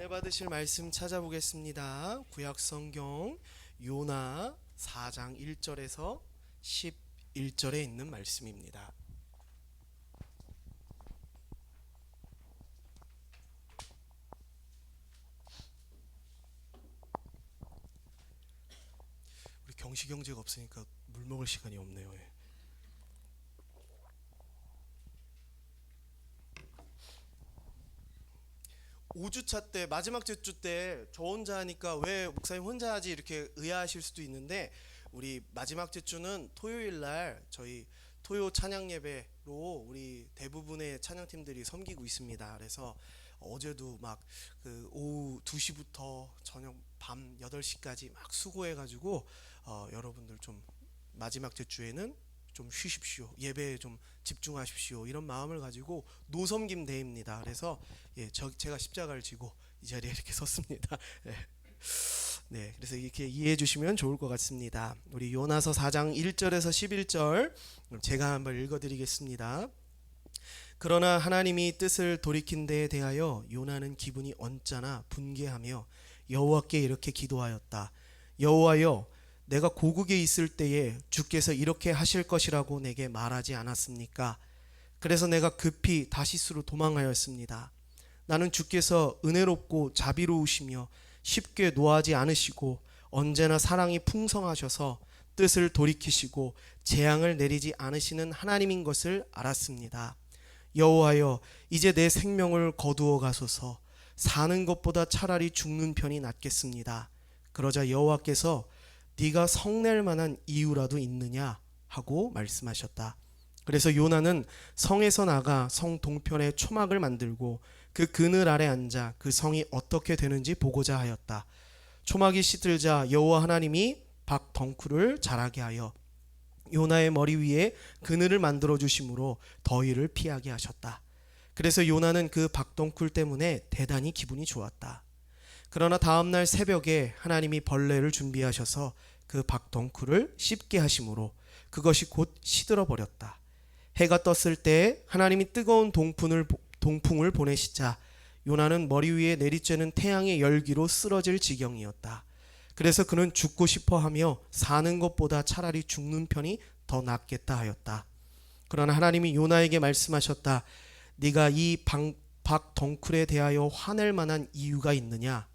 은혜 받으실 말씀 찾아보겠습니다. 구약 성경 요나 4장 1절에서 11절에 있는 말씀입니다. 우리 경시 경제가 없으니까 물 먹을 시간이 없네요. 5주차 때 마지막 주 때 저 혼자 하니까 왜 목사님 혼자 하지 이렇게 의아하실 수도 있는데, 우리 마지막 주는 토요일 날 저희 토요 찬양 예배로 우리 대부분의 찬양팀들이 섬기고 있습니다. 그래서 어제도 막 그 오후 2시부터 저녁 밤 8시까지 막 수고해 가지고 여러분들 좀 마지막 주에는 좀 쉬십시오, 예배에 좀 집중하십시오, 이런 마음을 가지고 노섬김 대회입니다. 그래서 제가 십자가를 지고 이 자리에 이렇게 섰습니다. 네, 그래서 이렇게 이해해 주시면 좋을 것 같습니다. 우리 요나서 4장 1절에서 11절 제가 한번 읽어드리겠습니다. 그러나 하나님이 뜻을 돌이킨 데에 대하여 요나는 기분이 언짢아 분개하며 여호와께 이렇게 기도하였다. 여호와여, 내가 고국에 있을 때에 주께서 이렇게 하실 것이라고 내게 말하지 않았습니까? 그래서 내가 급히 다시스로 도망하였습니다. 나는 주께서 은혜롭고 자비로우시며 쉽게 노하지 않으시고 언제나 사랑이 풍성하셔서 뜻을 돌이키시고 재앙을 내리지 않으시는 하나님인 것을 알았습니다. 여호와여, 이제 내 생명을 거두어 가소서. 사는 것보다 차라리 죽는 편이 낫겠습니다. 그러자 여호와께서 네가 성낼 만한 이유라도 있느냐 하고 말씀하셨다. 그래서 요나는 성에서 나가 성 동편에 초막을 만들고 그 그늘 아래 앉아 그 성이 어떻게 되는지 보고자 하였다. 초막이 시들자 여호와 하나님이 박 덩쿨을 자라게 하여 요나의 머리 위에 그늘을 만들어 주심으로 더위를 피하게 하셨다. 그래서 요나는 그 박덩쿨 때문에 대단히 기분이 좋았다. 그러나 다음날 새벽에 하나님이 벌레를 준비하셔서 그 박덩쿨을 씹게 하심으로 그것이 곧 시들어 버렸다. 해가 떴을 때 하나님이 뜨거운 동풍을 보내시자 요나는 머리 위에 내리쬐는 태양의 열기로 쓰러질 지경이었다. 그래서 그는 죽고 싶어 하며 사는 것보다 차라리 죽는 편이 더 낫겠다 하였다. 그러나 하나님이 요나에게 말씀하셨다. 네가 이 박덩쿨에 대하여 화낼 만한 이유가 있느냐?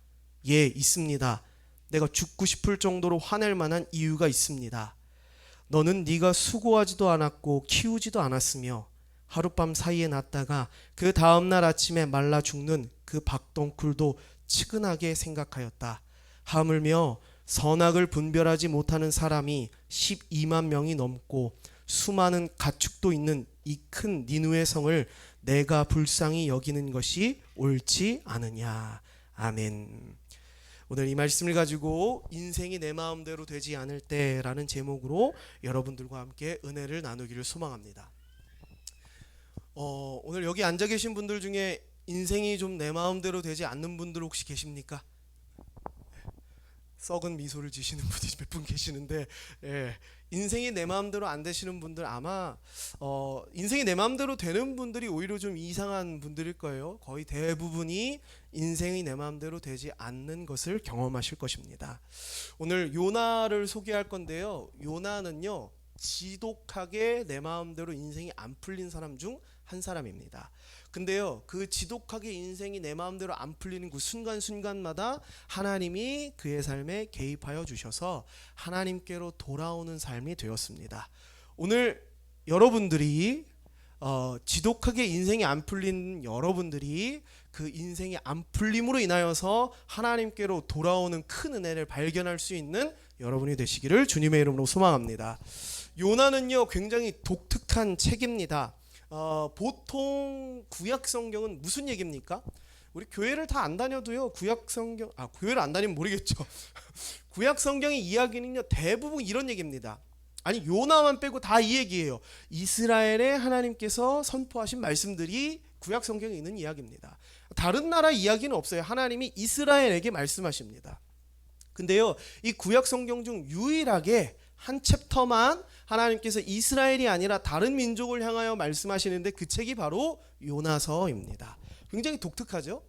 예, 있습니다. 내가 죽고 싶을 정도로 화낼 만한 이유가 있습니다. 너는 네가 수고하지도 않았고 키우지도 않았으며 하룻밤 사이에 났다가 그 다음날 아침에 말라 죽는 그 박덩쿨도 측은하게 생각하였다. 하물며 선악을 분별하지 못하는 사람이 12만 명이 넘고 수많은 가축도 있는 이 큰 니느웨 성을 내가 불쌍히 여기는 것이 옳지 않으냐. 아멘. 오늘 이 말씀을 가지고 인생이 내 마음대로 되지 않을 때라는 제목으로 여러분들과 함께 은혜를 나누기를 소망합니다. 오늘 여기 앉아 계신 분들 중에 인생이 좀 내 마음대로 되지 않는 분들 혹시 계십니까? 썩은 미소를 지시는 분이 몇 분 계시는데, 인생이 내 마음대로 안 되시는 분들 아마 인생이 내 마음대로 되는 분들이 오히려 좀 이상한 분들일 거예요. 거의 대부분이 인생이 내 마음대로 되지 않는 것을 경험하실 것입니다. 오늘 요나를 소개할 건데요. 요나는요, 지독하게 내 마음대로 인생이 안 풀린 사람 중 한 사람입니다. 근데요, 그 지독하게 인생이 내 마음대로 안 풀리는 그 순간순간마다 하나님이 그의 삶에 개입하여 주셔서 하나님께로 돌아오는 삶이 되었습니다. 오늘 여러분들이 지독하게 인생이 안 풀린 여러분들이 그 인생이 안 풀림으로 인하여서 하나님께로 돌아오는 큰 은혜를 발견할 수 있는 여러분이 되시기를 주님의 이름으로 소망합니다. 요나는요, 굉장히 독특한 책입니다. 보통 구약 성경은 무슨 얘기입니까? 우리 교회를 다 안 다녀도요, 구약 성경, 교회를 안 다니면 모르겠죠. 구약 성경의 이야기는요, 대부분 이런 얘기입니다. 아니, 요나만 빼고 다 이 얘기예요. 이스라엘에 하나님께서 선포하신 말씀들이 구약 성경에 있는 이야기입니다. 다른 나라 이야기는 없어요. 하나님이 이스라엘에게 말씀하십니다. 근데요, 이 구약 성경 중 유일하게 한 챕터만 하나님께서 이스라엘이 아니라 다른 민족을 향하여 말씀하시는데 그 책이 바로 요나서입니다. 굉장히 독특하죠.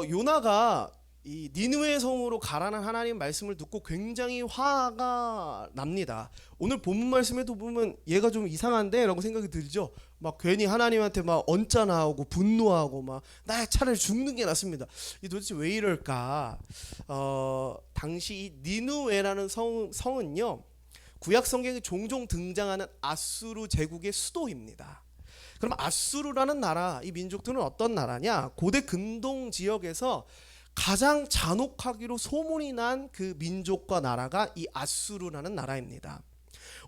요나가 이 니느웨 성으로 가라는 하나님 말씀을 듣고 굉장히 화가 납니다. 오늘 본문 말씀에도 보면 얘가 좀 이상한데 라고 생각이 들죠. 막 괜히 하나님한테 막 언짢아 하고 분노하고 막 나 차라리 죽는 게 낫습니다. 이 도대체 왜 이럴까? 당시 이 니느웨라는 성은요, 구약 성경에 종종 등장하는 아수르 제국의 수도입니다. 그럼 아수르라는 나라, 이 민족들은 어떤 나라냐? 고대 근동 지역에서 가장 잔혹하기로 소문이 난 그 민족과 나라가 이 아수르라는 나라입니다.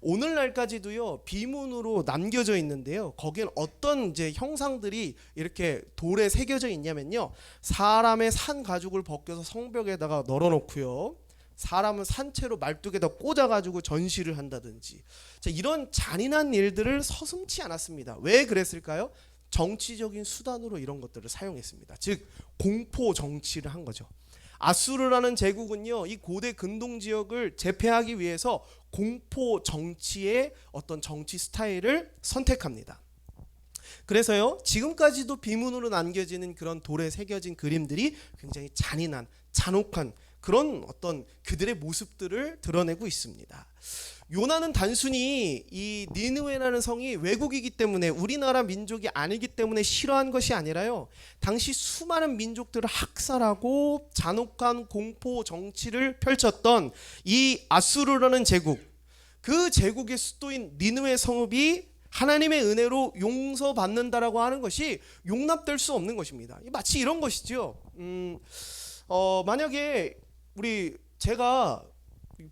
오늘날까지도요, 비문으로 남겨져 있는데요, 거기엔 어떤 이제 형상들이 이렇게 돌에 새겨져 있냐면요, 사람의 산 가죽을 벗겨서 성벽에다가 널어놓고요, 사람은 산채로 말뚝에다 꽂아가지고 전시를 한다든지, 자, 이런 잔인한 일들을 서슴지 않았습니다. 왜 그랬을까요? 정치적인 수단으로 이런 것들을 사용했습니다. 즉 공포 정치를 한 거죠. 아수르라는 제국은요, 이 고대 근동 지역을 제패하기 위해서 공포 정치의 어떤 정치 스타일을 선택합니다. 그래서요, 지금까지도 비문으로 남겨지는 그런 돌에 새겨진 그림들이 굉장히 잔인한, 잔혹한 그런 어떤 그들의 모습들을 드러내고 있습니다. 요나는 단순히 이 니느웨라는 성이 외국이기 때문에, 우리나라 민족이 아니기 때문에 싫어한 것이 아니라요, 당시 수많은 민족들을 학살하고 잔혹한 공포 정치를 펼쳤던 이 아수르라는 제국, 그 제국의 수도인 니느웨 성읍이 하나님의 은혜로 용서받는다라고 하는 것이 용납될 수 없는 것입니다. 마치 이런 것이죠. 만약에 제가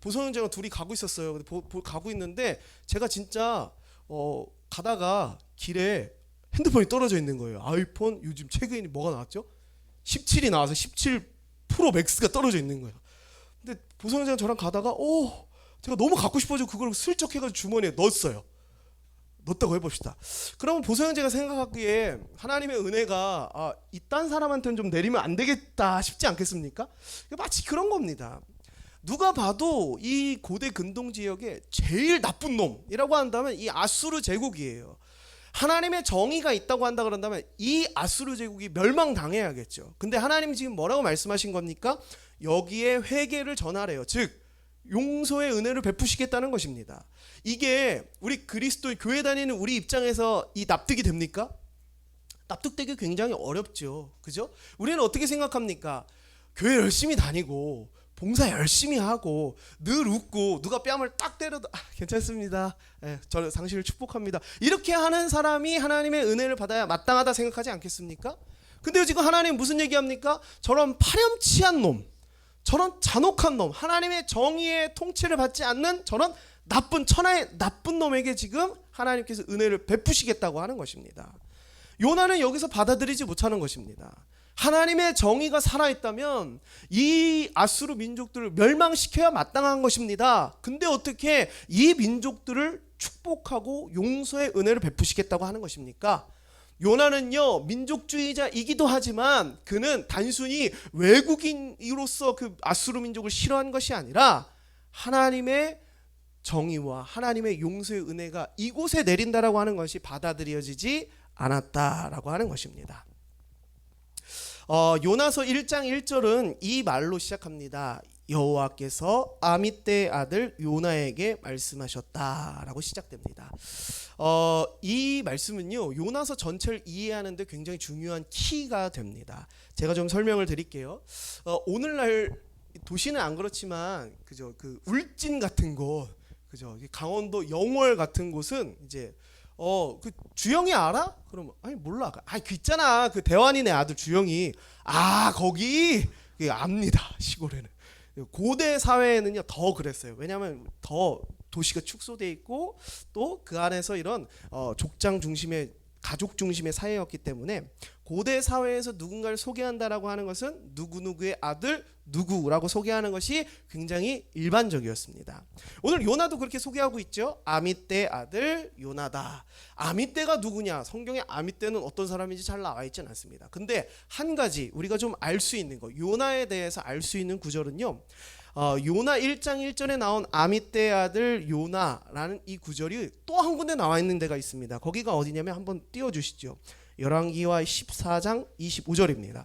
보성 형제랑 둘이 가고 있었어요. 가고 있는데 제가 진짜 가다가 길에 핸드폰이 떨어져 있는 거예요. 아이폰 요즘 최근에 뭐가 나왔죠? 17이 나와서 17 프로 맥스가 떨어져 있는 거예요. 근데 보성 형제랑 저랑 가다가 제가 너무 갖고 싶어서 그걸 슬쩍 해가지고 주머니에 넣었어요. 넣었다고 해봅시다. 그러면 보성 형제가 생각하기에 하나님의 은혜가 이딴 사람한테는 좀 내리면 안 되겠다 싶지 않겠습니까? 마치 그런 겁니다. 누가 봐도 이 고대 근동 지역의 제일 나쁜 놈이라고 한다면 이 아수르 제국이에요. 하나님의 정의가 있다고 한다 그런다면 이 아수르 제국이 멸망당해야겠죠. 근데 하나님 지금 뭐라고 말씀하신 겁니까? 여기에 회개를 전하래요. 즉 용서의 은혜를 베푸시겠다는 것입니다. 이게 우리 그리스도의 교회 다니는 우리 입장에서 이 납득이 됩니까? 납득되기 굉장히 어렵죠. 그죠? 우리는 어떻게 생각합니까? 교회 열심히 다니고 봉사 열심히 하고 늘 웃고 누가 뺨을 딱 때려도 괜찮습니다. 저는 당신을 축복합니다. 이렇게 하는 사람이 하나님의 은혜를 받아야 마땅하다 생각하지 않겠습니까? 근데 지금 하나님 무슨 얘기합니까? 저런 파렴치한 놈, 저런 잔혹한 놈, 하나님의 정의의 통치를 받지 않는 저런 나쁜 천하의 나쁜 놈에게 지금 하나님께서 은혜를 베푸시겠다고 하는 것입니다. 요나는 여기서 받아들이지 못하는 것입니다. 하나님의 정의가 살아있다면 이 아수르 민족들을 멸망시켜야 마땅한 것입니다. 근데 어떻게 이 민족들을 축복하고 용서의 은혜를 베푸시겠다고 하는 것입니까? 요나는요, 민족주의자이기도 하지만 그는 단순히 외국인으로서 그 아수르 민족을 싫어한 것이 아니라 하나님의 정의와 하나님의 용서의 은혜가 이곳에 내린다라고 하는 것이 받아들여지지 않았다라고 하는 것입니다. 요나서 1장 1절은 이 말로 시작합니다. 여호와께서 아미떼의 아들 요나에게 말씀하셨다라고 시작됩니다. 이 말씀은요, 요나서 전체를 이해하는 데 굉장히 중요한 키가 됩니다. 제가 좀 설명을 드릴게요. 오늘날 도시는 안 그렇지만 그죠, 그 울진 같은 곳, 그죠, 강원도 영월 같은 곳은 이제 그 주영이 알아? 그러면 아니 몰라. 그 있잖아, 그 대환이네 아들 주영이. 거기 압니다. 시골에는. 고대 사회에는요 더 그랬어요. 왜냐하면 더 도시가 축소돼 있고 또 그 안에서 이런 족장 중심의 가족 중심의 사회였기 때문에 고대 사회에서 누군가를 소개한다라고 하는 것은 누구누구의 아들 누구라고 소개하는 것이 굉장히 일반적이었습니다. 오늘 요나도 그렇게 소개하고 있죠. 아미떼 아들 요나다. 아미떼가 누구냐? 성경에 아미떼는 어떤 사람인지 잘 나와 있지는 않습니다. 근데 한 가지 우리가 좀 알 수 있는 거, 요나에 대해서 알 수 있는 구절은요, 요나 1장 1절에 나온 아미떼 아들 요나라는 이 구절이 또 한 군데 나와 있는 데가 있습니다. 거기가 어디냐면 한번 띄워주시죠. 열왕기와 14장 25절입니다.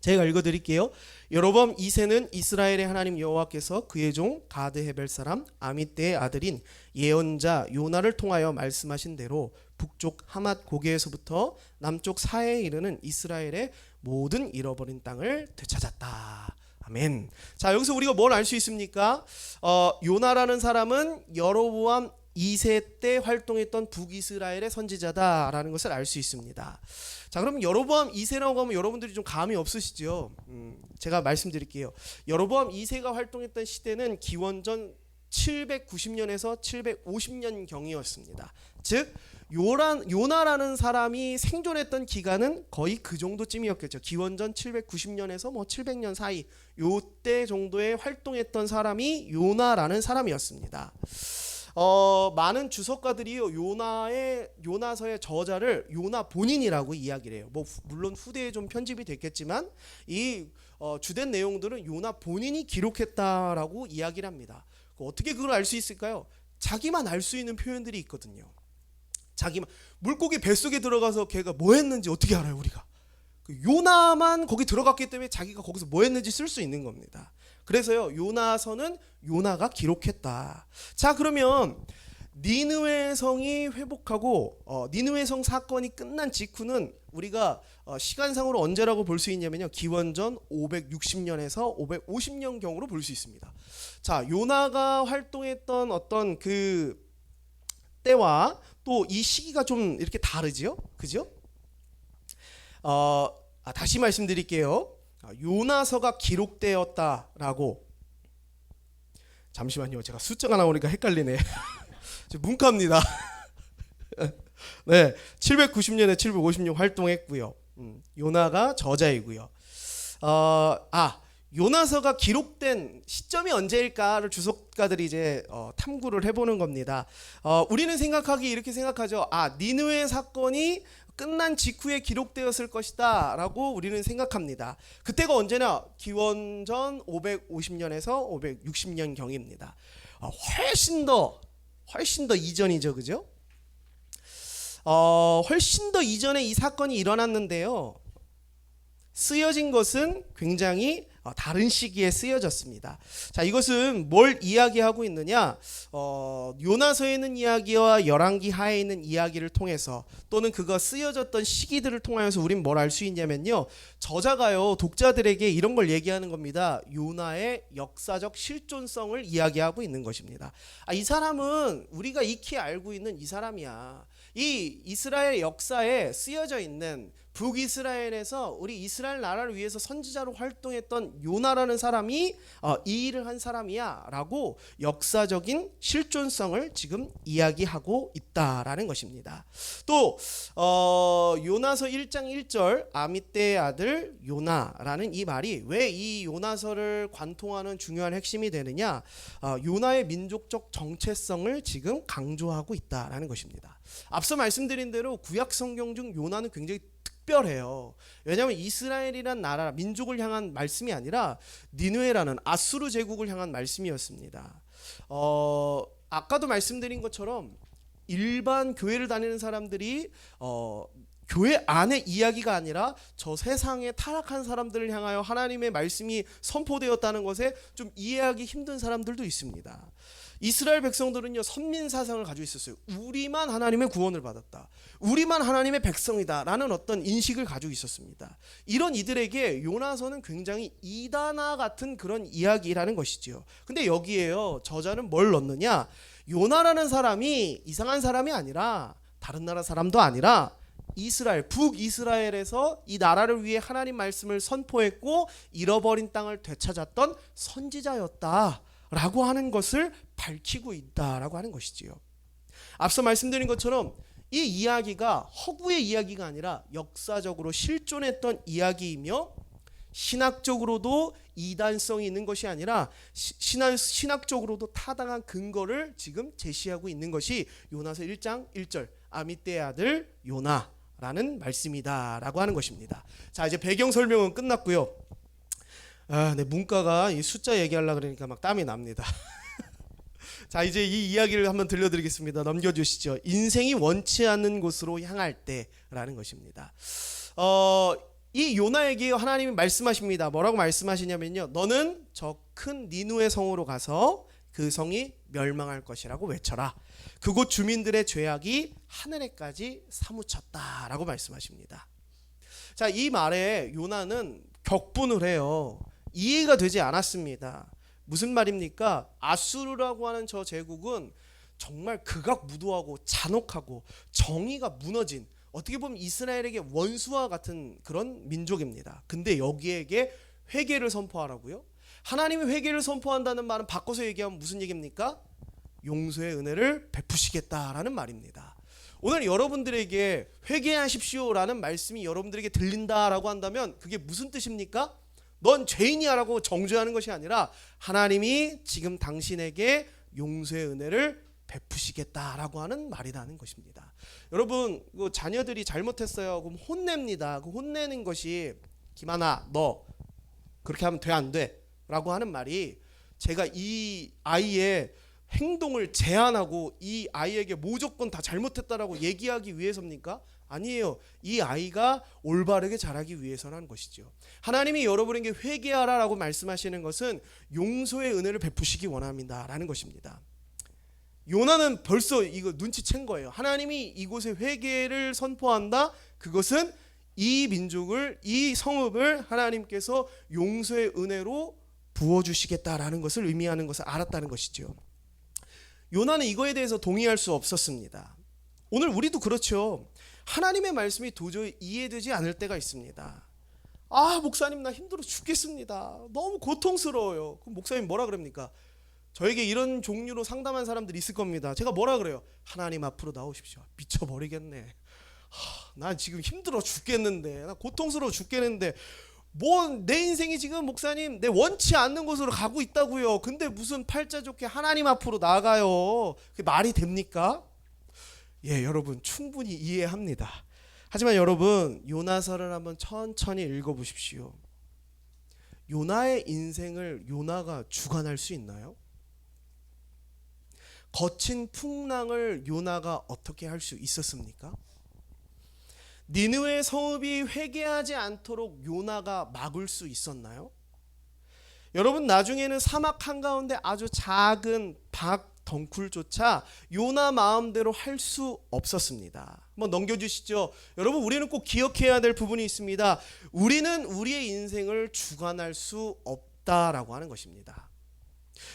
제가 읽어드릴게요. 여로보암 2세는 이스라엘의 하나님 여호와께서 그의 종 가드 헤벨 사람 아미떼의 아들인 예언자 요나를 통하여 말씀하신 대로 북쪽 하맛 고개에서부터 남쪽 사해에 이르는 이스라엘의 모든 잃어버린 땅을 되찾았다. 아멘. 자, 여기서 우리가 뭘 알 수 있습니까? 요나라는 사람은 여로보암 2세 때 활동했던 북이스라엘의 선지자다라는 것을 알 수 있습니다. 자, 그럼 여로보암 2세라고 하면 여러분들이 좀 감이 없으시죠? 제가 말씀드릴게요. 여로보암 2세가 활동했던 시대는 기원전 790년에서 750년 경이었습니다. 즉 요나라는 사람이 생존했던 기간은 거의 그 정도쯤이었겠죠. 기원전 790년에서 700년 사이 요때 정도에 활동했던 사람이 요나라는 사람이었습니다. 많은 주석가들이 요나서의 저자를 요나 본인이라고 이야기를 해요. 물론 후대에 좀 편집이 됐겠지만 이 주된 내용들은 요나 본인이 기록했다라고 이야기를 합니다. 어떻게 그걸 알 수 있을까요? 자기만 알 수 있는 표현들이 있거든요. 자기만, 물고기 뱃속에 들어가서 걔가 뭐 했는지 어떻게 알아요, 우리가? 요나만 거기 들어갔기 때문에 자기가 거기서 뭐 했는지 쓸 수 있는 겁니다. 그래서요, 요나서는 요나가 기록했다. 자, 그러면 니느웨 성이 회복하고 니느웨 성 사건이 끝난 직후는 우리가 시간상으로 언제라고 볼 수 있냐면요, 기원전 560년에서 550년 경으로 볼 수 있습니다. 자, 요나가 활동했던 어떤 그 때와 또 이 시기가 좀 이렇게 다르지요, 그죠? 다시 말씀드릴게요. 요나서가 기록되었다라고. 잠시만요, 제가 숫자가 나오니까 헷갈리네. 문과입니다. 네, 790년에 750년 활동했고요. 요나가 저자이고요. 요나서가 기록된 시점이 언제일까를 주석가들이 이제 탐구를 해보는 겁니다. 우리는 이렇게 생각하죠. 니느웨 사건이 끝난 직후에 기록되었을 것이다 라고 우리는 생각합니다. 그때가 언제나 기원전 550년에서 560년 경입니다. 훨씬 더 이전이죠, 그죠? 훨씬 더 이전에 이 사건이 일어났는데요, 쓰여진 것은 굉장히 다른 시기에 쓰여졌습니다. 자, 이것은 뭘 이야기하고 있느냐? 요나서에 있는 이야기와 열왕기 하에 있는 이야기를 통해서, 또는 그가 쓰여졌던 시기들을 통해서 우린 뭘 알 수 있냐면요, 저자가요 독자들에게 이런 걸 얘기하는 겁니다. 요나의 역사적 실존성을 이야기하고 있는 것입니다. 이 사람은 우리가 익히 알고 있는 이 사람이야. 이 이스라엘 역사에 쓰여져 있는 북이스라엘에서 우리 이스라엘 나라를 위해서 선지자로 활동했던 요나라는 사람이 이 일을 한 사람이야 라고 역사적인 실존성을 지금 이야기하고 있다라는 것입니다. 또 요나서 1장 1절 아미떼의 아들 요나라는 이 말이 왜 이 요나서를 관통하는 중요한 핵심이 되느냐, 요나의 민족적 정체성을 지금 강조하고 있다라는 것입니다. 앞서 말씀드린 대로 구약 성경 중 요나는 굉장히 특별해요. 왜냐하면 이스라엘이란 나라, 민족을 향한 말씀이 아니라 니느웨라는 아수르 제국을 향한 말씀이었습니다. 아까도 말씀드린 것처럼 일반 교회를 다니는 사람들이 교회 안의 이야기가 아니라 저 세상에 타락한 사람들을 향하여 하나님의 말씀이 선포되었다는 것에 좀 이해하기 힘든 사람들도 있습니다. 이스라엘 백성들은요, 선민 사상을 가지고 있었어요. 우리만 하나님의 구원을 받았다, 우리만 하나님의 백성이다 라는 어떤 인식을 가지고 있었습니다. 이런 이들에게 요나서는 굉장히 이단화 같은 그런 이야기라는 것이지요. 근데 여기에요, 저자는 뭘 넣느냐, 요나라는 사람이 이상한 사람이 아니라, 다른 나라 사람도 아니라 이스라엘, 북이스라엘에서 이 나라를 위해 하나님 말씀을 선포했고 잃어버린 땅을 되찾았던 선지자였다 라고 하는 것을 밝히고 있다라고 하는 것이지요. 앞서 말씀드린 것처럼 이 이야기가 허구의 이야기가 아니라 역사적으로 실존했던 이야기이며, 신학적으로도 이단성이 있는 것이 아니라 신학적으로도 타당한 근거를 지금 제시하고 있는 것이 요나서 1장 1절 아미떼의 아들 요나라는 말씀이다 라고 하는 것입니다. 자, 이제 배경 설명은 끝났고요. 내 문과가 이 숫자 얘기하려고 그러니까 막 땀이 납니다. 자, 이제 이 이야기를 한번 들려드리겠습니다. 넘겨주시죠. 인생이 원치 않는 곳으로 향할 때라는 것입니다. 이 요나에게 하나님이 말씀하십니다. 뭐라고 말씀하시냐면요, 너는 저 큰 니누의 성으로 가서 그 성이 멸망할 것이라고 외쳐라. 그곳 주민들의 죄악이 하늘에까지 사무쳤다라고 말씀하십니다. 자, 이 말에 요나는 격분을 해요. 이해가 되지 않았습니다. 무슨 말입니까? 아수르라고 하는 저 제국은 정말 극악무도하고 잔혹하고 정의가 무너진, 어떻게 보면 이스라엘에게 원수와 같은 그런 민족입니다. 근데 여기에게 회개를 선포하라고요? 하나님이 회개를 선포한다는 말은 바꿔서 얘기하면 무슨 얘기입니까? 용서의 은혜를 베푸시겠다라는 말입니다. 오늘 여러분들에게 회개하십시오라는 말씀이 여러분들에게 들린다라고 한다면 그게 무슨 뜻입니까? 넌 죄인이야 라고 정죄하는 것이 아니라 하나님이 지금 당신에게 용서의 은혜를 베푸시겠다라고 하는 말이라는 것입니다. 여러분, 그 자녀들이 잘못했어요. 그럼 혼냅니다. 그 혼내는 것이 김하나 너 그렇게 하면 돼 안 돼? 라고 하는 말이 제가 이 아이의 행동을 제한하고 이 아이에게 무조건 다 잘못했다라고 얘기하기 위해서입니까? 아니에요. 이 아이가 올바르게 자라기 위해서라는 것이죠. 하나님이 여러분에게 회개하라라고 말씀하시는 것은 용서의 은혜를 베푸시기 원합니다라는 것입니다. 요나는 벌써 이거 눈치챈 거예요. 하나님이 이곳에 회개를 선포한다. 그것은 이 민족을, 이 성읍을 하나님께서 용서의 은혜로 부어주시겠다라는 것을 의미하는 것을 알았다는 것이죠. 요나는 이거에 대해서 동의할 수 없었습니다. 오늘 우리도 그렇죠. 하나님의 말씀이 도저히 이해되지 않을 때가 있습니다. 아, 목사님 나 힘들어 죽겠습니다. 너무 고통스러워요. 그럼 목사님 뭐라 그럽니까? 저에게 이런 종류로 상담한 사람들이 있을 겁니다. 제가 뭐라 그래요? 하나님 앞으로 나오십시오. 미쳐버리겠네. 나 지금 힘들어 죽겠는데, 나 고통스러워 죽겠는데 뭐 내 인생이 지금 목사님 내 원치 않는 곳으로 가고 있다고요. 근데 무슨 팔자 좋게 하나님 앞으로 나가요. 그게 말이 됩니까? 예, 여러분 충분히 이해합니다. 하지만 여러분 요나서를 한번 천천히 읽어보십시오. 요나의 인생을 요나가 주관할 수 있나요? 거친 풍랑을 요나가 어떻게 할 수 있었습니까? 니느웨 성읍이 회개하지 않도록 요나가 막을 수 있었나요? 여러분 나중에는 사막 한가운데 아주 작은 박 덩굴조차 요나 마음대로 할 수 없었습니다. 한번 넘겨주시죠. 여러분 우리는 꼭 기억해야 될 부분이 있습니다. 우리는 우리의 인생을 주관할 수 없다라고 하는 것입니다.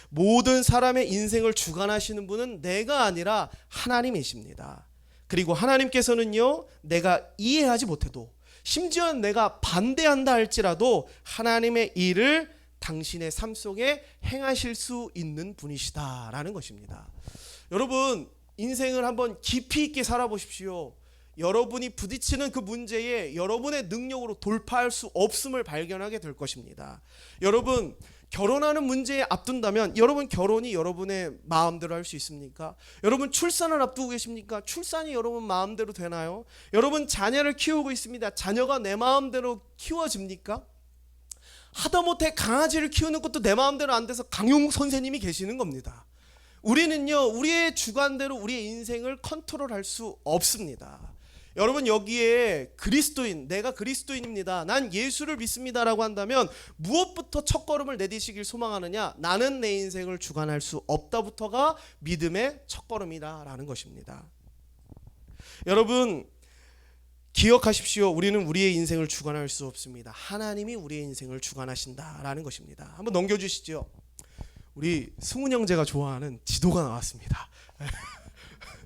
모든 사람의 인생을 주관하시는 분은 내가 아니라 하나님이십니다. 그리고 하나님께서는요, 내가 이해하지 못해도 심지어 내가 반대한다 할지라도 하나님의 일을 당신의 삶 속에 행하실 수 있는 분이시다라는 것입니다. 여러분 인생을 한번 깊이 있게 살아보십시오. 여러분이 부딪히는 그 문제에 여러분의 능력으로 돌파할 수 없음을 발견하게 될 것입니다. 여러분 결혼하는 문제에 앞둔다면 여러분 결혼이 여러분의 마음대로 할 수 있습니까? 여러분 출산을 앞두고 계십니까? 출산이 여러분 마음대로 되나요? 여러분 자녀를 키우고 있습니다. 자녀가 내 마음대로 키워집니까? 하다못해 강아지를 키우는 것도 내 마음대로 안 돼서 강용 선생님이 계시는 겁니다. 우리는요 우리의 주관대로 우리의 인생을 컨트롤할 수 없습니다. 여러분 여기에 그리스도인, 내가 그리스도인입니다, 난 예수를 믿습니다라고 한다면 무엇부터 첫걸음을 내디시길 소망하느냐? 나는 내 인생을 주관할 수 없다부터가 믿음의 첫걸음이다라는 것입니다. 여러분 기억하십시오. 우리는 우리의 인생을 주관할 수 없습니다. 하나님이 우리의 인생을 주관하신다라는 것입니다. 한번 넘겨주시죠. 우리 승훈 형제가 좋아하는 지도가 나왔습니다.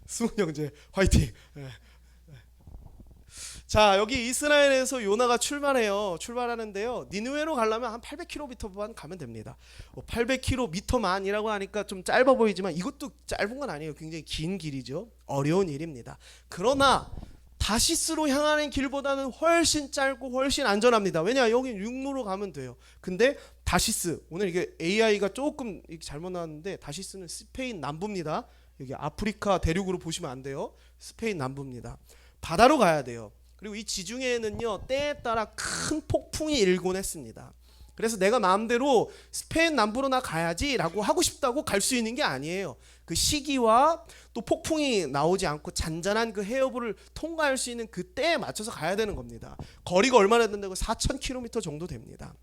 승훈 형제 화이팅. 자, 여기 이스라엘에서 요나가 출발하는데요. 니느웨로 가려면 한 800km만 가면 됩니다. 800km만이라고 하니까 좀 짧아 보이지만 이것도 짧은 건 아니에요. 굉장히 긴 길이죠. 어려운 일입니다. 그러나 다시스로 향하는 길보다는 훨씬 짧고 훨씬 안전합니다. 왜냐? 여기 육로로 가면 돼요. 근데 다시스, 오늘 이게 AI가 조금 잘못 나왔는데 다시스는 스페인 남부입니다. 여기 아프리카 대륙으로 보시면 안 돼요. 스페인 남부입니다. 바다로 가야 돼요. 그리고 이 지중해에는요 때에 따라 큰 폭풍이 일곤 했습니다. 그래서 내가 마음대로 스페인 남부로 나 가야지라고 하고 싶다고 갈 수 있는 게 아니에요. 그 시기와 또 폭풍이 나오지 않고 잔잔한 그 해협을 통과할 수 있는 그 때에 맞춰서 가야 되는 겁니다. 거리가 얼마나 된다고 4,000km 정도 됩니다.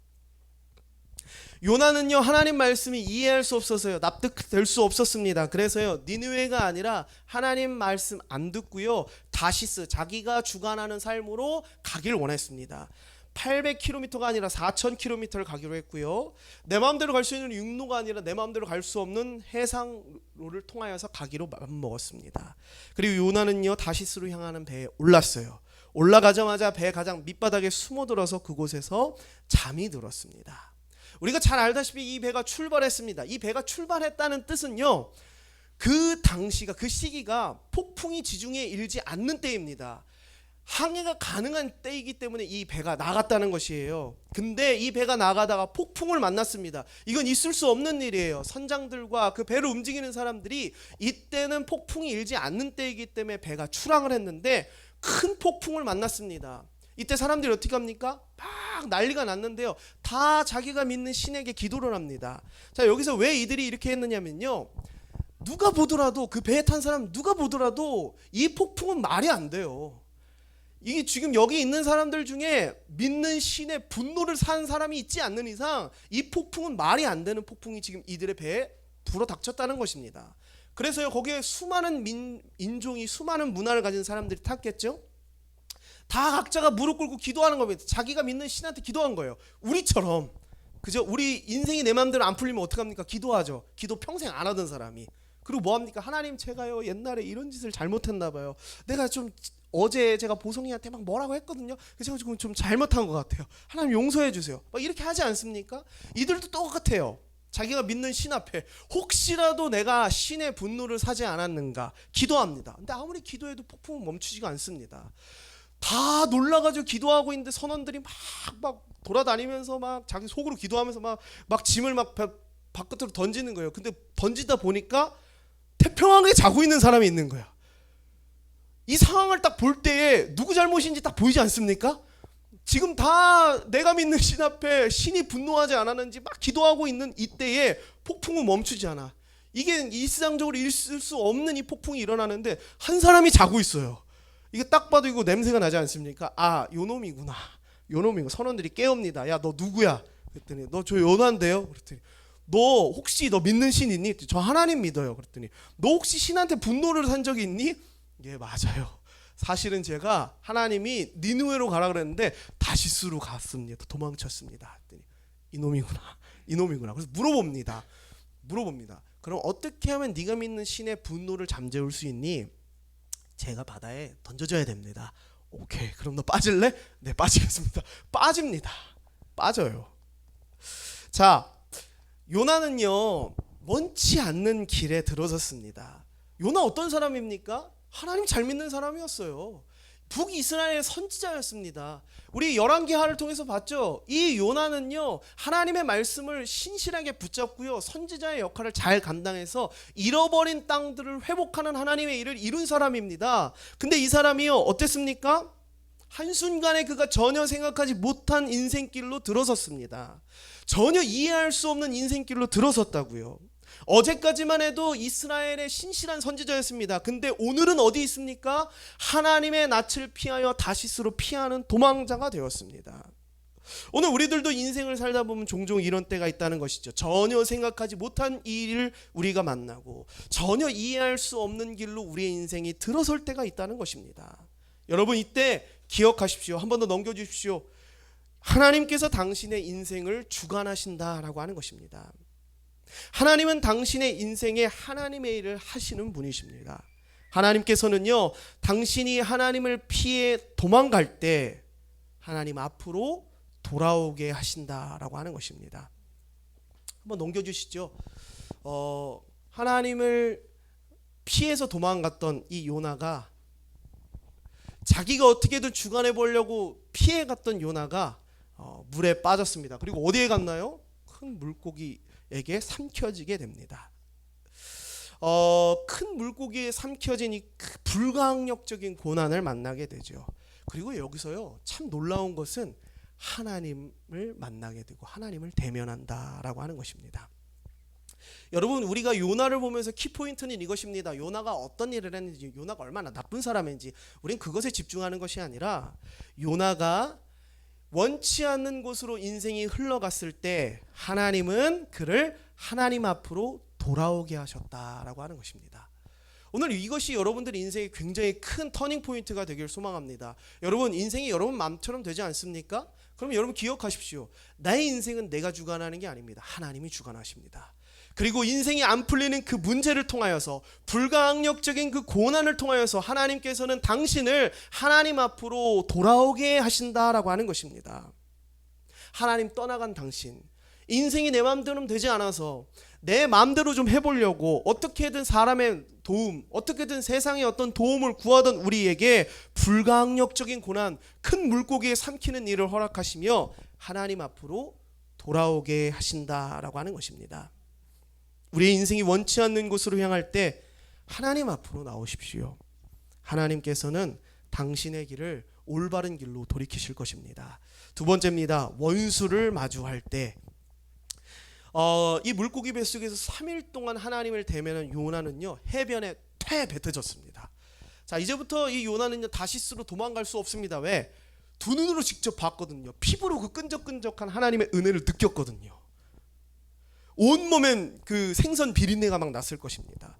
요나는요, 하나님 말씀이 이해할 수 없어서요, 납득될 수 없었습니다. 그래서요, 니느웨가 아니라 하나님 말씀 안 듣고요, 다시스, 자기가 주관하는 삶으로 가길 원했습니다. 800km가 아니라 4,000km를 가기로 했고요, 내 마음대로 갈 수 있는 육로가 아니라 내 마음대로 갈 수 없는 해상로를 통하여서 가기로 마음먹었습니다. 그리고 요나는요, 다시스로 향하는 배에 올랐어요. 올라가자마자 배 가장 밑바닥에 숨어들어서 그곳에서 잠이 들었습니다. 우리가 잘 알다시피 이 배가 출발했습니다. 이 배가 출발했다는 뜻은요, 그 당시가, 그 시기가 폭풍이 지중해에 일지 않는 때입니다. 항해가 가능한 때이기 때문에 이 배가 나갔다는 것이에요. 근데 이 배가 나가다가 폭풍을 만났습니다. 이건 있을 수 없는 일이에요. 선장들과 그 배를 움직이는 사람들이 이때는 폭풍이 일지 않는 때이기 때문에 배가 출항을 했는데 큰 폭풍을 만났습니다. 이때 사람들이 어떻게 합니까? 막 난리가 났는데요, 다 자기가 믿는 신에게 기도를 합니다. 자, 여기서 왜 이들이 이렇게 했느냐면요, 누가 보더라도, 그 배에 탄 사람 누가 보더라도 이 폭풍은 말이 안 돼요. 이게 지금 여기 있는 사람들 중에 믿는 신의 분노를 산 사람이 있지 않는 이상 이 폭풍은 말이 안 되는 폭풍이 지금 이들의 배에 불어닥쳤다는 것입니다. 그래서요, 거기에 수많은 인종이, 수많은 문화를 가진 사람들이 탔겠죠. 다 각자가 무릎 꿇고 기도하는 겁니다. 자기가 믿는 신한테 기도한 거예요. 우리처럼. 그죠? 우리 인생이 내 마음대로 안 풀리면 어떡합니까? 기도하죠. 기도 평생 안 하던 사람이. 그리고 뭐 합니까? 하나님, 제가요 옛날에 이런 짓을 잘못했나 봐요. 내가 좀 어제 제가 보성이한테 막 뭐라고 했거든요. 제가 지금 좀 잘못한 것 같아요. 하나님 용서해 주세요. 막 이렇게 하지 않습니까? 이들도 똑같아요. 자기가 믿는 신 앞에 혹시라도 내가 신의 분노를 사지 않았는가 기도합니다. 근데 아무리 기도해도 폭풍은 멈추지가 않습니다. 다 놀라가지고 기도하고 있는데 선원들이 막 돌아다니면서 막 자기 속으로 기도하면서 막 짐을 막 바깥으로 던지는 거예요. 근데 던지다 보니까 태평하게 자고 있는 사람이 있는 거야. 이 상황을 딱 볼 때에 누구 잘못인지 딱 보이지 않습니까? 지금 다 내가 믿는 신 앞에 신이 분노하지 않았는지 막 기도하고 있는 이때에 폭풍은 멈추지 않아. 이게 일상적으로 있을 수 없는 이 폭풍이 일어나는데 한 사람이 자고 있어요. 이게 딱 봐도 이거 냄새가 나지 않습니까? 아, 요놈이구나. 요놈이고. 선원들이 깨웁니다. 야, 너 누구야? 그랬더니 너 저 요나인데요. 그랬더니 너 혹시 너 믿는 신 있니? 저 하나님 믿어요. 그랬더니 너 혹시 신한테 분노를 산 적이 있니? 예, 맞아요. 사실은 제가 하나님이 니느웨로 가라 그랬는데 다시스로 갔습니다. 도망쳤습니다. 그랬더니 이놈이구나. 그래서 물어봅니다. 그럼 어떻게 하면 네가 믿는 신의 분노를 잠재울 수 있니? 제가 바다에 던져줘야 됩니다. 오케이, 그럼 너 빠질래? 네, 빠지겠습니다. 빠집니다. 빠져요. 자, 요나는요, 원치 않는 길에 들어섰습니다. 요나 어떤 사람입니까? 하나님 잘 믿는 사람이었어요. 북이스라엘의 선지자였습니다. 우리 열왕기하를 통해서 봤죠. 이 요나는요, 하나님의 말씀을 신실하게 붙잡고요, 선지자의 역할을 잘 감당해서 잃어버린 땅들을 회복하는 하나님의 일을 이룬 사람입니다. 근데 이 사람이요, 어땠습니까? 한순간에 그가 전혀 생각하지 못한 인생길로 들어섰습니다. 전혀 이해할 수 없는 인생길로 들어섰다고요. 어제까지만 해도 이스라엘의 신실한 선지자였습니다. 근데 오늘은 어디 있습니까? 하나님의 낯을 피하여 다시스로 피하는 도망자가 되었습니다. 오늘 우리들도 인생을 살다 보면 종종 이런 때가 있다는 것이죠. 전혀 생각하지 못한 일을 우리가 만나고 전혀 이해할 수 없는 길로 우리의 인생이 들어설 때가 있다는 것입니다. 여러분, 이때 기억하십시오. 한 번 더 넘겨주십시오. 하나님께서 당신의 인생을 주관하신다라고 하는 것입니다. 하나님은 당신의 인생에 하나님의 일을 하시는 분이십니다. 하나님께서는요, 당신이 하나님을 피해 도망갈 때 하나님 앞으로 돌아오게 하신다라고 하는 것입니다. 한번 넘겨주시죠. 하나님을 피해서 도망갔던 이 요나가, 자기가 어떻게든 주관해 보려고 피해 갔던 요나가 물에 빠졌습니다. 그리고 어디에 갔나요? 큰 물고기에게 삼켜지게 됩니다. 큰 물고기에 삼켜진 이 불가항력적인 고난을 만나게 되죠. 그리고 여기서요, 참 놀라운 것은 하나님을 만나게 되고 하나님을 대면한다라고 하는 것입니다. 여러분, 우리가 요나를 보면서 키포인트는 이것입니다. 요나가 어떤 일을 했는지, 요나가 얼마나 나쁜 사람인지 우린 그것에 집중하는 것이 아니라 요나가 원치 않는 곳으로 인생이 흘러갔을 때 하나님은 그를 하나님 앞으로 돌아오게 하셨다라고 하는 것입니다. 오늘 이것이 여러분들 인생의 굉장히 큰 터닝 포인트가 되길 소망합니다. 여러분, 인생이 여러분 마음처럼 되지 않습니까? 그럼 여러분 기억하십시오. 나의 인생은 내가 주관하는 게 아닙니다. 하나님이 주관하십니다. 그리고 인생이 안 풀리는 그 문제를 통하여서, 불가항력적인 그 고난을 통하여서 하나님께서는 당신을 하나님 앞으로 돌아오게 하신다라고 하는 것입니다. 하나님 떠나간 당신, 인생이 내 마음대로 되지 않아서 내 마음대로 좀 해보려고 어떻게든 사람의 도움, 어떻게든 세상의 어떤 도움을 구하던 우리에게 불가항력적인 고난, 큰 물고기에 삼키는 일을 허락하시며 하나님 앞으로 돌아오게 하신다라고 하는 것입니다. 우리의 인생이 원치 않는 곳으로 향할 때 하나님 앞으로 나오십시오. 하나님께서는 당신의 길을 올바른 길로 돌이키실 것입니다. 두 번째입니다. 원수를 마주할 때, 이 물고기 뱃속에서 3일 동안 하나님을 대면한 요나는요, 해변에 뱉어졌습니다. 자, 이제부터 이 요나는요, 다시스로 도망갈 수 없습니다. 왜? 두 눈으로 직접 봤거든요. 피부로 그 끈적끈적한 하나님의 은혜를 느꼈거든요. 온몸엔 그 생선 비린내가 막 났을 것입니다.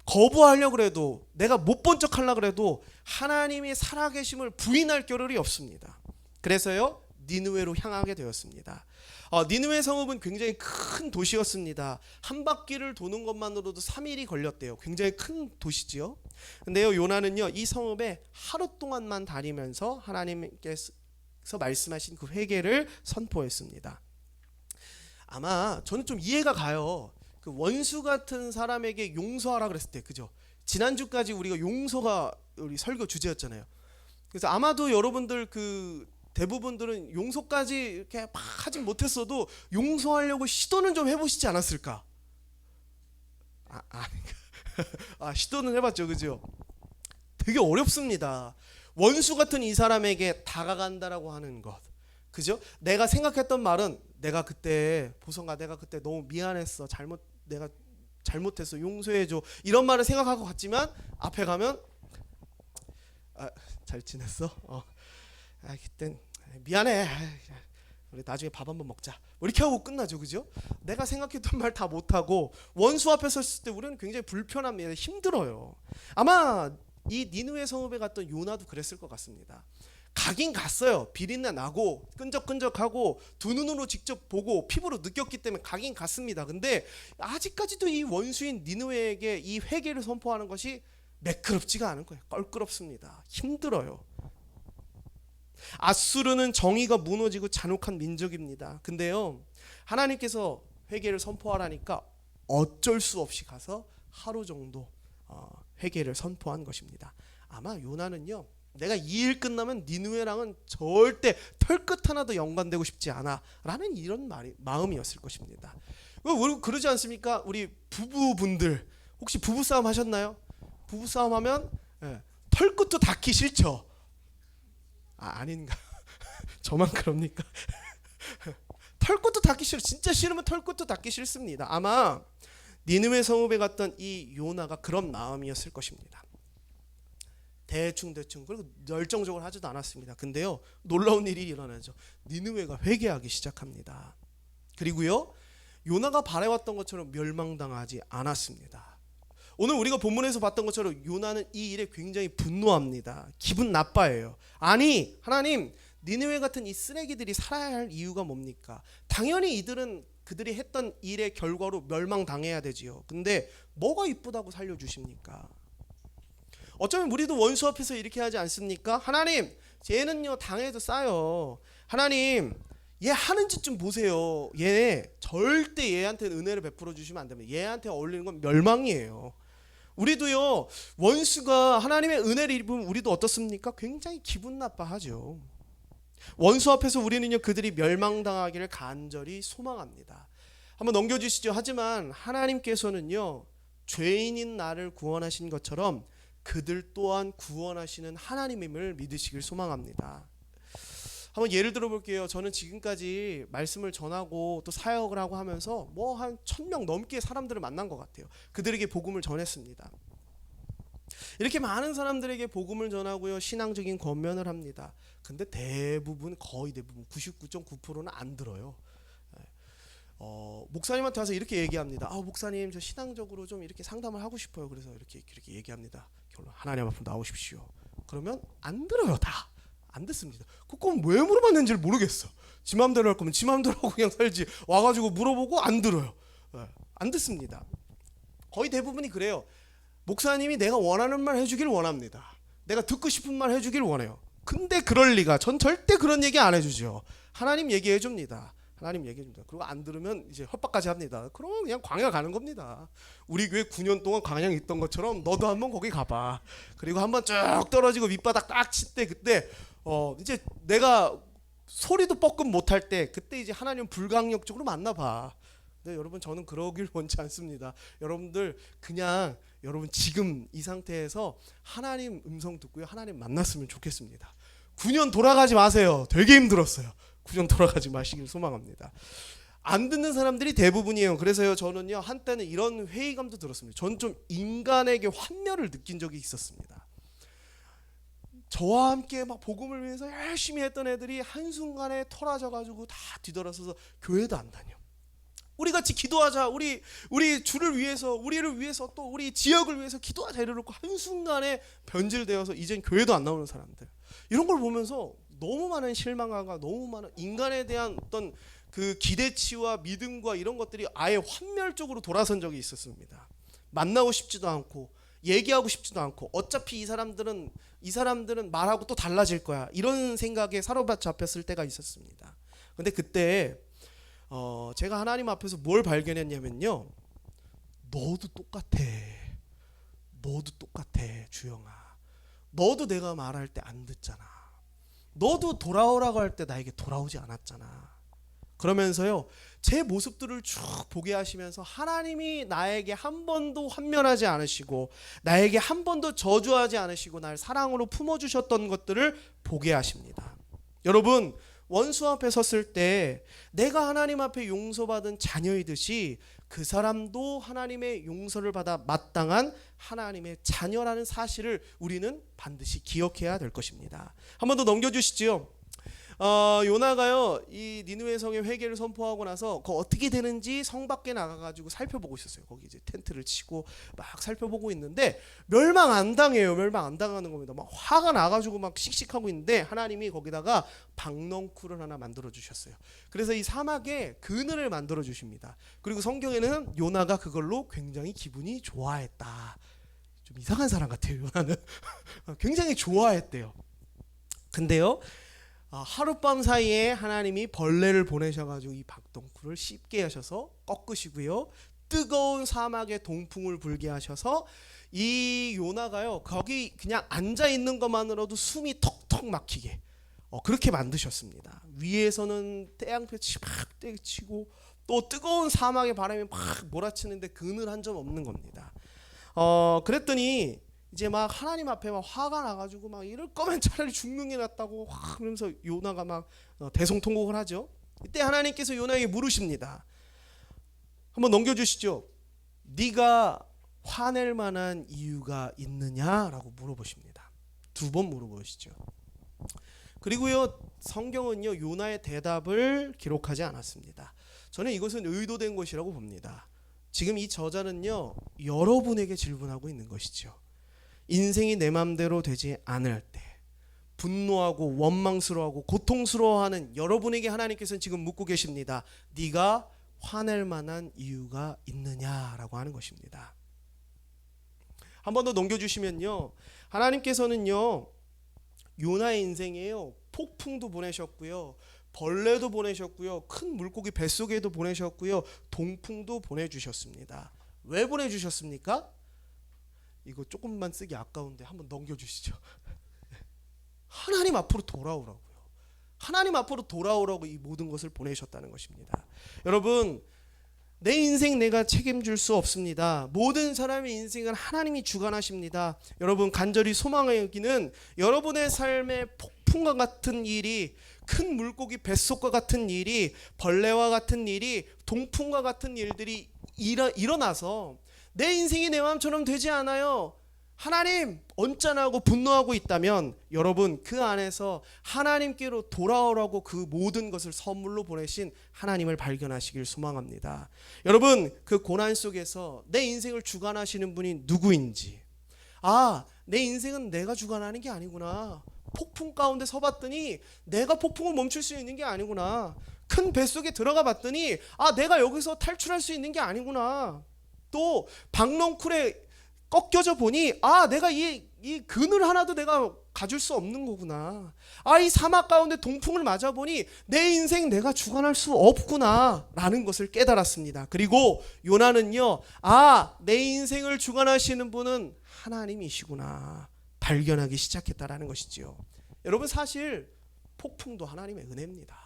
거부하려고 해도, 내가 못 본 척 하려고 해도 하나님이 살아계심을 부인할 겨를이 없습니다. 그래서요, 니느웨로 향하게 되었습니다. 니느웨 성읍은 굉장히 큰 도시였습니다. 한 바퀴를 도는 것만으로도 3일이 걸렸대요. 굉장히 큰 도시지요. 근데요, 요나는요, 이 성읍에 하루 동안만 다니면서 하나님께서 말씀하신 그 회개를 선포했습니다. 아마 저는 좀 이해가 가요. 그 원수 같은 사람에게 용서하라 그랬을 때, 그죠? 지난주까지 우리가 용서가 우리 설교 주제였잖아요. 그래서 아마도 여러분들 그 대부분들은 용서까지 이렇게 막 하진 못했어도 용서하려고 시도는 좀 해보시지 않았을까? 시도는 해봤죠, 그죠? 되게 어렵습니다. 원수 같은 이 사람에게 다가간다라고 하는 것, 그죠? 내가 생각했던 말은, 내가 그때 보성아, 내가 그때 너무 미안했어, 내가 잘못했어, 용서해줘, 이런 말을 생각하고 갔지만 앞에 가면 잘 지냈어? 그땐 미안해, 우리 나중에 밥 한번 먹자, 뭐 이렇게 하고 끝나죠, 그죠? 내가 생각했던 말 다 못하고 원수 앞에 섰을 때 우리는 굉장히 불편합니다. 힘들어요. 아마 이 니느웨 성읍에 갔던 요나도 그랬을 것 같습니다. 가긴 갔어요. 비린내 나고 끈적끈적하고 두 눈으로 직접 보고 피부로 느꼈기 때문에 가긴 갔습니다. 근데 아직까지도 이 원수인 니느웨에게 이 회개를 선포하는 것이 매끄럽지가 않은 거예요. 껄끄럽습니다. 힘들어요. 아수르는 정의가 무너지고 잔혹한 민족입니다. 근데요, 하나님께서 회개를 선포하라니까 어쩔 수 없이 가서 하루 정도 회개를 선포한 것입니다. 아마 요나는요, 내가 이 일 끝나면 니느웨랑은 절대 털끝 하나도 연관되고 싶지 않아 라는 이런 마음이었을 것입니다. 그러지 않습니까? 우리 부부분들 혹시 부부싸움 하셨나요? 부부싸움 하면 털끝도 닿기 싫죠? 아닌가? 저만 그럽니까? 털끝도 닿기 싫어. 진짜 싫으면 털끝도 닿기 싫습니다. 아마 니느웨 성읍에 갔던 이 요나가 그런 마음이었을 것입니다. 대충 그리고 열정적으로 하지도 않았습니다. 근데요, 놀라운 일이 일어나죠. 니느웨가 회개하기 시작합니다. 그리고요, 요나가 바래왔던 것처럼 멸망당하지 않았습니다. 오늘 우리가 본문에서 봤던 것처럼 요나는 이 일에 굉장히 분노합니다. 기분 나빠해요. 아니, 하나님, 니느웨 같은 이 쓰레기들이 살아야 할 이유가 뭡니까? 당연히 그들이 했던 일의 결과로 멸망당해야 되지요. 근데 뭐가 이쁘다고 살려주십니까? 어쩌면 우리도 원수 앞에서 이렇게 하지 않습니까? 하나님, 쟤는요 당해도 싸요. 하나님, 얘 하는 짓 좀 보세요. 얘 절대 얘한테 은혜를 베풀어 주시면 안 됩니다. 얘한테 어울리는 건 멸망이에요. 우리도요, 원수가 하나님의 은혜를 입으면 우리도 어떻습니까? 굉장히 기분 나빠하죠. 원수 앞에서 우리는요, 그들이 멸망당하기를 간절히 소망합니다. 한번 넘겨주시죠. 하지만 하나님께서는요, 죄인인 나를 구원하신 것처럼 그들 또한 구원하시는 하나님임을 믿으시길 소망합니다. 한번 예를 들어 볼게요. 저는 지금까지 말씀을 전하고 또 사역을 하고 하면서 뭐 한 1000명 넘게 사람들을 만난 것 같아요. 그들에게 복음을 전했습니다. 이렇게 많은 사람들에게 복음을 전하고요, 신앙적인 권면을 합니다. 근데 거의 대부분 99.9%는 안 들어요. 목사님한테 와서 이렇게 얘기합니다. 목사님, 저 신앙적으로 좀 이렇게 상담을 하고 싶어요. 그래서 이렇게 얘기합니다. 결론, 하나님 앞으로 나오십시오. 그러면 안 들어요. 다 안 듣습니다. 그건 왜 물어봤는지를 모르겠어. 지 맘대로 할 거면 지 맘대로 하고 그냥 살지, 와가지고 물어보고 안 들어요. 안 듣습니다. 거의 대부분이 그래요. 목사님이 내가 원하는 말 해주길 원합니다. 내가 듣고 싶은 말 해주길 원해요. 근데 그럴 리가. 전 절대 그런 얘기 안 해주죠. 하나님 얘기해 줍니다. 하나님 얘기해 줍니다. 그리고 안 들으면 이제 협박까지 합니다. 그럼 그냥 광야 가는 겁니다. 우리 교회 9년 동안 광야에 있던 것처럼 너도 한번 거기 가봐. 그리고 한번 쭉 떨어지고 밑바닥 딱 칠 때, 그때 이제 내가 소리도 뻐끔 못할 때, 그때 이제 하나님 불강력적으로 만나봐. 근데 여러분, 저는 그러길 원치 않습니다. 여러분들 그냥 여러분 지금 이 상태에서 하나님 음성 듣고요, 하나님 만났으면 좋겠습니다. 9년 돌아가지 마세요. 되게 힘들었어요. 9년 돌아가지 마시길 소망합니다. 안 듣는 사람들이 대부분이에요. 그래서요, 저는요, 한때는 이런 회의감도 들었습니다. 저는 좀 인간에게 환멸을 느낀 적이 있었습니다. 저와 함께 막 복음을 위해서 열심히 했던 애들이 한순간에 토라져가지고 다 뒤돌아서서 교회도 안 다녀. 우리 같이 기도하자. 우리 주를 위해서, 우리를 위해서, 또 우리 지역을 위해서 기도하자 이러고 한순간에 변질되어서 이젠 교회도 안 나오는 사람들. 이런 걸 보면서 너무 많은 실망감과 너무 많은 인간에 대한 어떤 그 기대치와 믿음과 이런 것들이 아예 환멸적으로 돌아선 적이 있었습니다. 만나고 싶지도 않고 얘기하고 싶지도 않고, 어차피 이 사람들은 말하고 또 달라질 거야, 이런 생각에 사로잡혔을 때가 있었습니다. 근데 그때 제가 하나님 앞에서 뭘 발견했냐면요, 너도 똑같아. 주영아. 너도 내가 말할 때 안 듣잖아. 너도 돌아오라고 할 때 나에게 돌아오지 않았잖아. 그러면서요, 제 모습들을 쭉 보게 하시면서 하나님이 나에게 한 번도 환멸하지 않으시고, 나에게 한 번도 저주하지 않으시고, 날 사랑으로 품어주셨던 것들을 보게 하십니다. 여러분, 원수 앞에 섰을 때 내가 하나님 앞에 용서받은 자녀이듯이 그 사람도 하나님의 용서를 받아 마땅한 하나님의 자녀라는 사실을 우리는 반드시 기억해야 될 것입니다. 한 번 더 넘겨주시죠. 요나가요, 이 니느웨 성의 회개를 선포하고 나서 그거 어떻게 되는지 성 밖에 나가가지고 살펴보고 있었어요. 거기 이제 텐트를 치고 막 살펴보고 있는데 멸망 안 당해요. 멸망 안 당하는 겁니다. 막 화가 나가지고 막 씩씩하고 있는데 하나님이 거기다가 박넝쿨을 하나 만들어 주셨어요. 그래서 이 사막에 그늘을 만들어 주십니다. 그리고 성경에는 요나가 그걸로 굉장히 기분이 좋아했다. 좀 이상한 사람 같아요, 요나는. 굉장히 좋아했대요. 근데요, 하룻밤 사이에 하나님이 벌레를 보내셔가지고 이 박넝쿨을 씹게 하셔서 꺾으시고요, 뜨거운 사막에 동풍을 불게 하셔서 이 요나가요, 거기 그냥 앉아 있는 것만으로도 숨이 턱턱 막히게 그렇게 만드셨습니다. 위에서는 태양볕이 막 떼치고 또 뜨거운 사막의 바람이 막 몰아치는데 그늘 한 점 없는 겁니다. 그랬더니 이제 막 하나님 앞에 막 화가 나가지고 막 이럴 거면 차라리 죽는 게 낫다고 확 그러면서 요나가 막 대성통곡을 하죠. 이때 하나님께서 요나에게 물으십니다. 한번 넘겨주시죠. 네가 화낼 만한 이유가 있느냐라고 물어보십니다. 2번 물어보시죠. 그리고요, 성경은요, 요나의 대답을 기록하지 않았습니다. 저는 이것은 의도된 것이라고 봅니다. 지금 이 저자는요, 여러분에게 질문하고 있는 것이죠. 인생이 내 맘대로 되지 않을 때 분노하고 원망스러워하고 고통스러워하는 여러분에게 하나님께서는 지금 묻고 계십니다. 네가 화낼 만한 이유가 있느냐라고 하는 것입니다. 한 번 더 넘겨주시면요, 하나님께서는요, 요나의 인생에요, 폭풍도 보내셨고요, 벌레도 보내셨고요, 큰 물고기 뱃속에도 보내셨고요, 동풍도 보내주셨습니다. 왜 보내주셨습니까? 이거 조금만 쓰기 아까운데 한번 넘겨주시죠. 하나님 앞으로 돌아오라고요. 하나님 앞으로 돌아오라고 이 모든 것을 보내셨다는 것입니다. 여러분, 내 인생 내가 책임질 수 없습니다. 모든 사람의 인생은 하나님이 주관하십니다. 여러분, 간절히 소망하기는 여러분의 삶의 폭풍과 같은 일이 큰 물고기 뱃속과 같은 일이, 벌레와 같은 일이, 동풍과 같은 일들이 일어나서 내 인생이 내 마음처럼 되지 않아요. 하나님 언짢아하고 분노하고 있다면 여러분 그 안에서 하나님께로 돌아오라고 그 모든 것을 선물로 보내신 하나님을 발견하시길 소망합니다. 여러분 그 고난 속에서 내 인생을 주관하시는 분이 누구인지, 내 인생은 내가 주관하는 게 아니구나. 폭풍 가운데 서봤더니 내가 폭풍을 멈출 수 있는 게 아니구나. 큰 뱃속에 들어가 봤더니 내가 여기서 탈출할 수 있는 게 아니구나. 또 박넝쿨에 꺾여져 보니 내가 이 그늘 하나도 내가 가질 수 없는 거구나. 이 사막 가운데 동풍을 맞아 보니 내 인생 내가 주관할 수 없구나 라는 것을 깨달았습니다. 그리고 요나는요, 내 인생을 주관하시는 분은 하나님이시구나 발견하기 시작했다라는 것이지요. 여러분 사실 폭풍도 하나님의 은혜입니다.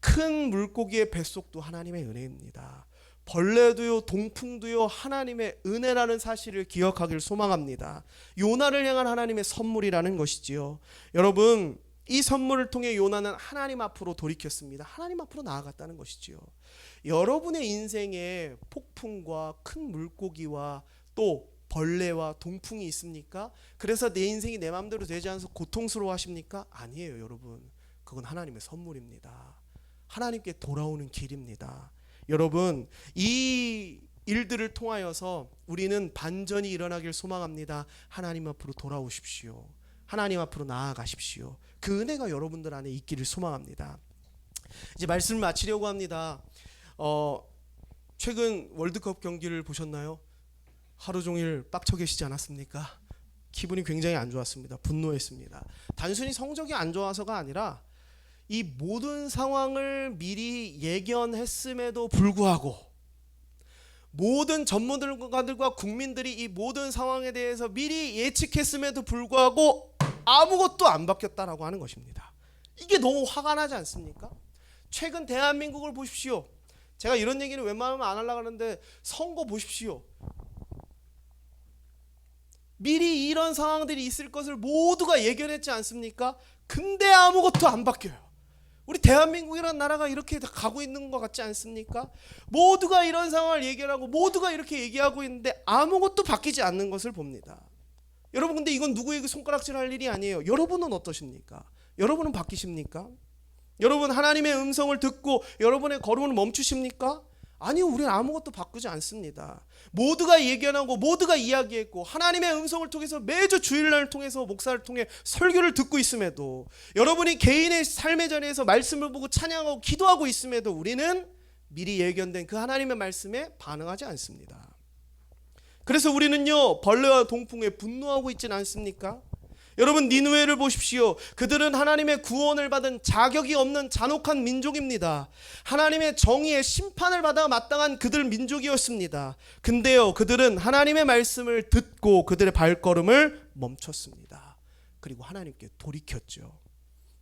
큰 물고기의 뱃속도 하나님의 은혜입니다. 벌레도요, 동풍도요, 하나님의 은혜라는 사실을 기억하길 소망합니다. 요나를 향한 하나님의 선물이라는 것이지요. 여러분 이 선물을 통해 요나는 하나님 앞으로 돌이켰습니다. 하나님 앞으로 나아갔다는 것이지요. 여러분의 인생에 폭풍과 큰 물고기와 또 벌레와 동풍이 있습니까? 그래서 내 인생이 내 마음대로 되지 않아서 고통스러워 하십니까? 아니에요 여러분. 그건 하나님의 선물입니다. 하나님께 돌아오는 길입니다. 여러분 이 일들을 통하여서 우리는 반전이 일어나길 소망합니다. 하나님 앞으로 돌아오십시오. 하나님 앞으로 나아가십시오. 그 은혜가 여러분들 안에 있기를 소망합니다. 이제 말씀을 마치려고 합니다. 최근 월드컵 경기를 보셨나요? 하루 종일 빡쳐 계시지 않았습니까? 기분이 굉장히 안 좋았습니다. 분노했습니다. 단순히 성적이 안 좋아서가 아니라 이 모든 상황을 미리 예견했음에도 불구하고 모든 전문가들과 국민들이 이 모든 상황에 대해서 미리 예측했음에도 불구하고 아무것도 안 바뀌었다라고 하는 것입니다. 이게 너무 화가 나지 않습니까? 최근 대한민국을 보십시오. 제가 이런 얘기는 웬만하면 안 하려고 하는데 선거 보십시오. 미리 이런 상황들이 있을 것을 모두가 예견했지 않습니까? 근데 아무것도 안 바뀌어요. 우리 대한민국이라는 나라가 이렇게 가고 있는 것 같지 않습니까? 모두가 이런 상황을 예견하고 모두가 이렇게 얘기하고 있는데 아무것도 바뀌지 않는 것을 봅니다. 여러분 근데 이건 누구에게 손가락질할 일이 아니에요. 여러분은 어떠십니까? 여러분은 바뀌십니까? 여러분 하나님의 음성을 듣고 여러분의 걸음을 멈추십니까? 아니요, 우리는 아무것도 바꾸지 않습니다. 모두가 예견하고 모두가 이야기했고 하나님의 음성을 통해서 매주 주일날을 통해서 목사를 통해 설교를 듣고 있음에도, 여러분이 개인의 삶의 자리에서 말씀을 보고 찬양하고 기도하고 있음에도 우리는 미리 예견된 그 하나님의 말씀에 반응하지 않습니다. 그래서 우리는요 벌레와 동풍에 분노하고 있지는 않습니까? 여러분 니느웨를 보십시오. 그들은 하나님의 구원을 받은 자격이 없는 잔혹한 민족입니다. 하나님의 정의의 심판을 받아 마땅한 그들 민족이었습니다. 근데요 그들은 하나님의 말씀을 듣고 그들의 발걸음을 멈췄습니다. 그리고 하나님께 돌이켰죠.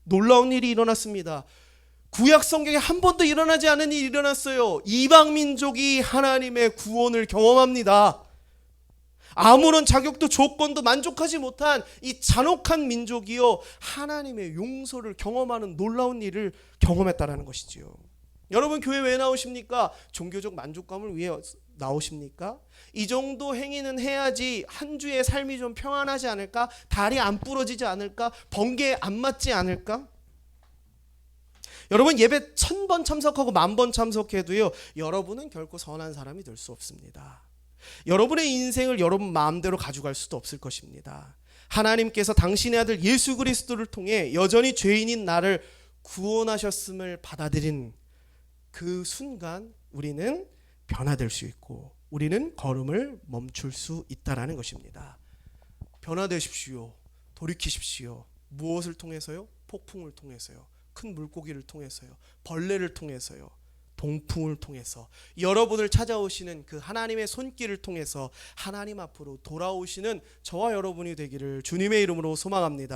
놀라운 일이 일어났습니다. 구약 성경에 한 번도 일어나지 않은 일이 일어났어요. 이방 민족이 하나님의 구원을 경험합니다. 아무런 자격도 조건도 만족하지 못한 이 잔혹한 민족이요 하나님의 용서를 경험하는 놀라운 일을 경험했다라는 것이지요. 여러분 교회 왜 나오십니까? 종교적 만족감을 위해 나오십니까? 이 정도 행위는 해야지 한 주의 삶이 좀 평안하지 않을까? 다리 안 부러지지 않을까? 번개에 안 맞지 않을까? 여러분 예배 1000번 참석하고 10,000번 참석해도요 여러분은 결코 선한 사람이 될 수 없습니다. 여러분의 인생을 여러분 마음대로 가져갈 수도 없을 것입니다. 하나님께서 당신의 아들 예수 그리스도를 통해 여전히 죄인인 나를 구원하셨음을 받아들인 그 순간 우리는 변화될 수 있고 우리는 걸음을 멈출 수 있다라는 것입니다. 변화되십시오. 돌이키십시오. 무엇을 통해서요? 폭풍을 통해서요. 큰 물고기를 통해서요. 벌레를 통해서요. 동풍을 통해서 여러분을 찾아오시는 그 하나님의 손길을 통해서 하나님 앞으로 돌아오시는 저와 여러분이 되기를 주님의 이름으로 소망합니다.